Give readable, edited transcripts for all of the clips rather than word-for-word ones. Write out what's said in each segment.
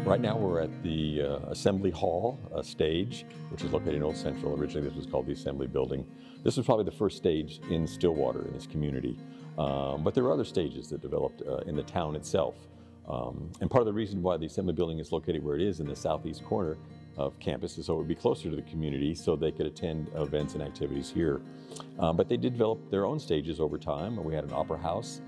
Right now we're at the Assembly Hall stage, which is located in Old Central. Originally this was called the Assembly Building. This was probably the first stage in Stillwater, in this community. But there were other stages that developed in the town itself. And part of the reason why the Assembly Building is located where it is in the southeast corner of campus is so it would be closer to the community so they could attend events and activities here. But they did develop their own stages over time. We had an opera house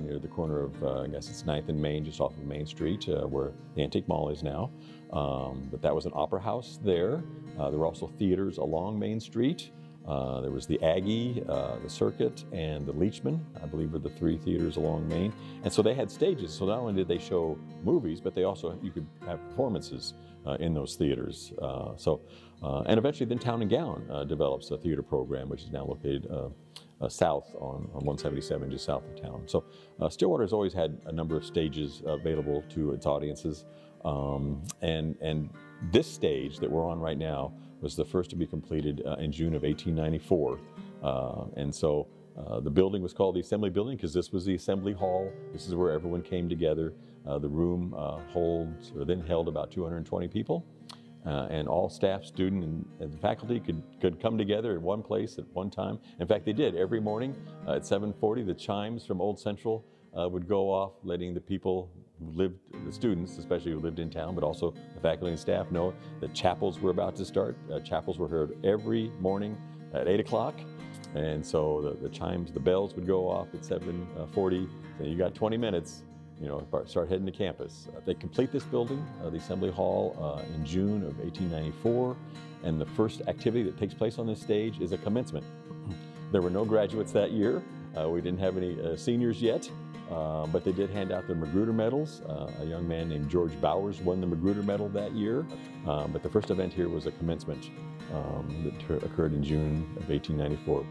near the corner of, I guess it's 9th and Main, just off of Main Street, where the Antique Mall is now. But that was an opera house there. There were also theaters along Main Street. There was the Aggie, the Circuit, and the Leachman, I believe were the three theaters along Main. And so they had stages, so not only did they show movies, but they also, you could have performances in those theaters. And eventually then Town and Gown develops a theater program, which is now located south on 177, just south of town. So Stillwater has always had a number of stages available to its audiences. And this stage that we're on right now was the first to be completed in June of 1894. And so the building was called the Assembly Building because this was the Assembly Hall. This is where everyone came together. The room then held about 220 people. And all staff, student, and faculty could come together in one place at one time. In fact, they did. Every morning at 7:40, the chimes from Old Central would go off, letting the people who lived, the students especially who lived in town, but also the faculty and staff know that chapels were about to start. Chapels were heard every morning at 8 o'clock. And so the chimes, the bells would go off at 7:40. So you got 20 minutes. Start heading to campus. They complete this building, the Assembly Hall, in June of 1894, and the first activity that takes place on this stage is a commencement. There were no graduates that year. We didn't have any seniors yet, but they did hand out their Magruder medals. A young man named George Bowers won the Magruder medal that year, but the first event here was a commencement that occurred in June of 1894.